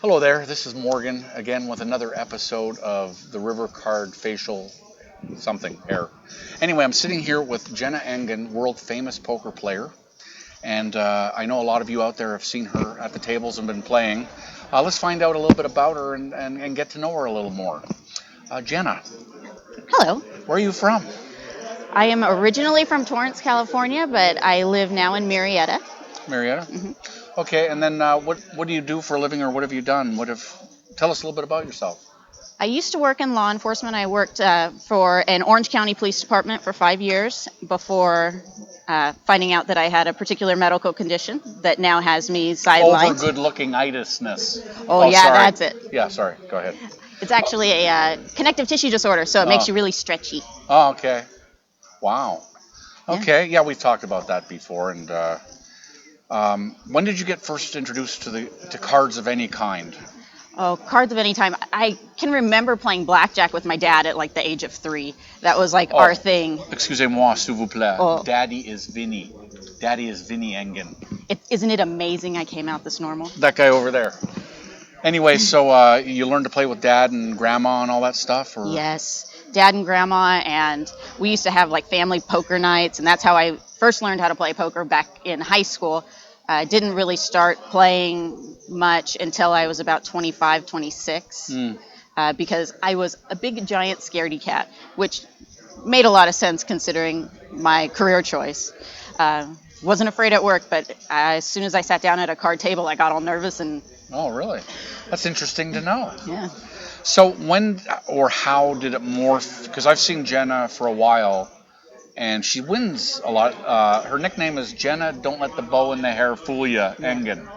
Hello there, this is Morgan again with another episode of the RiverCard facial something hair. Anyway, I'm sitting here with Jena Engen, world famous poker player, and I know a lot of you out there have seen her at the tables and been playing. Let's find out a little bit about her and get to know her a little more. Jena, Hello. where are you from? I am originally from Torrance, California, but I live now in Marietta. Marietta? hmm Okay, and then what do you do for a living, or what have you done? Tell us a little bit about yourself. I used to work in law enforcement. I worked for an Orange County Police Department for 5 years before finding out that I had a particular medical condition that now has me sidelined. Over good-looking-itis-ness. Oh, yeah, sorry. that's it. Yeah, sorry. Go ahead. It's actually a connective tissue disorder, so it makes you really stretchy. Oh, okay. Wow. Yeah. Okay. Yeah, we've talked about that before. And when did you get first introduced to cards of any kind? Oh, cards of any time. I can remember playing blackjack with my dad at like the age of 3. That was like our thing. Excusez-moi, s'il vous plaît. Oh. Daddy is Vinny. Daddy is Vinny Engen. Isn't it amazing I came out this normal? That guy over there. Anyway, so you learned to play with Dad and Grandma and all that stuff? Or? Yes, Dad and Grandma, and we used to have like family poker nights, and that's how I first learned how to play poker back in high school. I didn't really start playing much until I was about 25, 26, because I was a big, giant scaredy cat, which made a lot of sense considering my career choice. Wasn't afraid at work, but as soon as I sat down at a card table, I got all nervous and... Oh, really? That's interesting to know. Yeah. So when or how did it morph? Because I've seen Jena for a while, and she wins a lot. Her nickname is Jena, don't let the bow in the hair fool ya, Engen.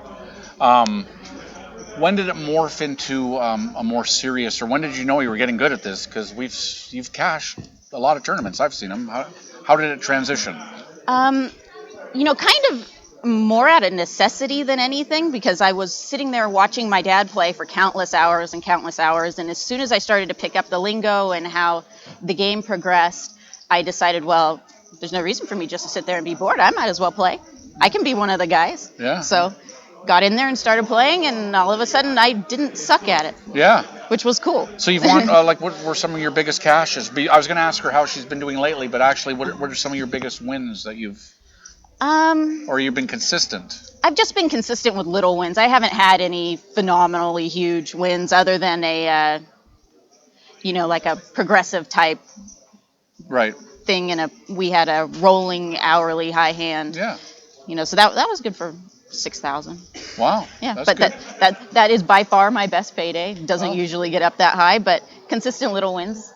When did it morph into a more serious, or when did you know you were getting good at this? Because you've cashed a lot of tournaments. I've seen them. How did it transition? Kind of more out of necessity than anything, because I was sitting there watching my dad play for countless hours, and as soon as I started to pick up the lingo and how the game progressed, I decided, well, there's no reason for me just to sit there and be bored. I might as well play. I can be one of the guys. Yeah. So got in there and started playing, and all of a sudden I didn't suck at it. Yeah. Which was cool. So you've won, what were some of your biggest cashes? I was going to ask her how she's been doing lately, but actually, what are some of your biggest wins that you've... Or you've been consistent? I've just been consistent with little wins. I haven't had any phenomenally huge wins other than like a progressive type thing, and we had a rolling hourly high hand. Yeah. So that was good for 6,000. Wow. Yeah, that's but good. that is by far my best payday. Doesn't usually get up that high, but consistent little wins.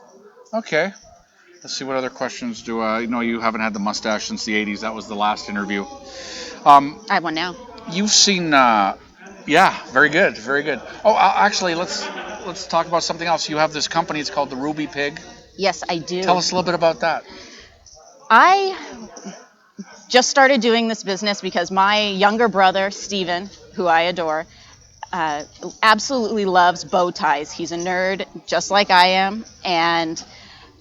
Okay. Let's see what other questions do. You haven't had the mustache since the 80s. That was the last interview. I have one now. You've seen, very good, very good. Oh, actually, let's talk about something else. You have this company. It's called the Ruby Pig. Yes, I do. Tell us a little bit about that. I just started doing this business because my younger brother, Steven, who I adore, absolutely loves bow ties. He's a nerd, just like I am, and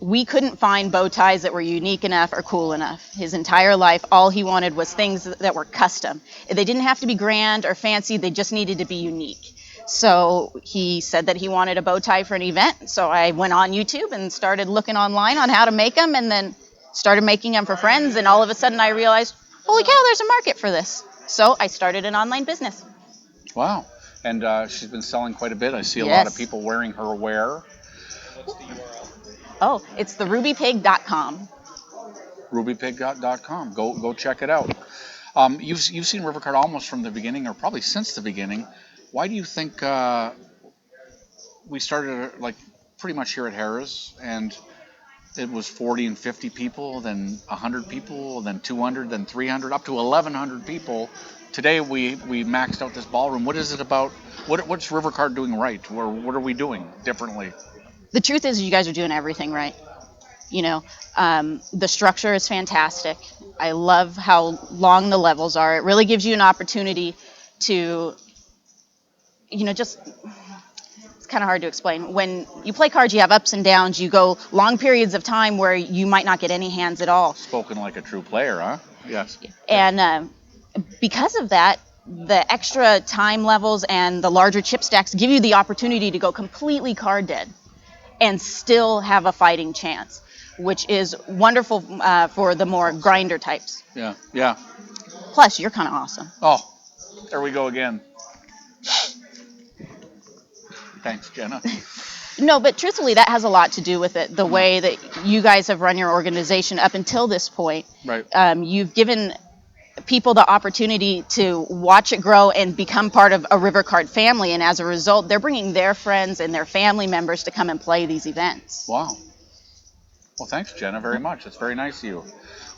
we couldn't find bow ties that were unique enough or cool enough. His entire life, all he wanted was things that were custom. They didn't have to be grand or fancy, they just needed to be unique. So he said that he wanted a bow tie for an event, so I went on YouTube and started looking online on how to make them, and then started making them for friends, and all of a sudden I realized, holy cow, there's a market for this. So I started an online business. Wow. And she's been selling quite a bit. I see a lot of people wearing her wear. Oh, it's the rubypig.com. Rubypig.com. Go check it out. You've seen RiverCard almost from the beginning, or probably since the beginning. Why do you think we started pretty much here at Harrah's, and it was 40 and 50 people, then 100 people, then 200, then 300, up to 1,100 people. Today we maxed out this ballroom. What is it about? What's RiverCard doing right, or what are we doing differently? The truth is, you guys are doing everything right. The structure is fantastic. I love how long the levels are. It really gives you an opportunity to, it's kind of hard to explain. When you play cards, you have ups and downs. You go long periods of time where you might not get any hands at all. Spoken like a true player, huh? Yes. And because of that, the extra time levels and the larger chip stacks give you the opportunity to go completely card dead and still have a fighting chance, which is wonderful for the more grinder types. Yeah, yeah. Plus, you're kind of awesome. Oh, there we go again. Thanks, Jena. No, but truthfully, that has a lot to do with it. The way that you guys have run your organization up until this point. Right. You've given people the opportunity to watch it grow and become part of a RiverCard family, and as a result, they're bringing their friends and their family members to come and play these events. Wow. Well, thanks, Jena, very much. It's very nice of you.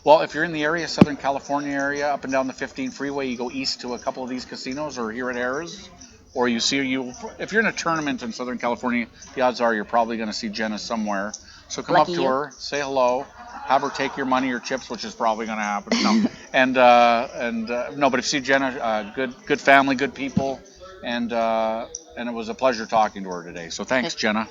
Well, if you're in the area, Southern California area, up and down the 15 freeway, you go east to a couple of these casinos, or here at Harrah's, or if you're in a tournament in Southern California, the odds are you're probably going to see Jena somewhere. So come Lucky up to you. her, say hello, have her take your money or chips, which is probably going to happen. No, and no, but if you see Jena, good family, good people, and it was a pleasure talking to her today. So thanks, Jena.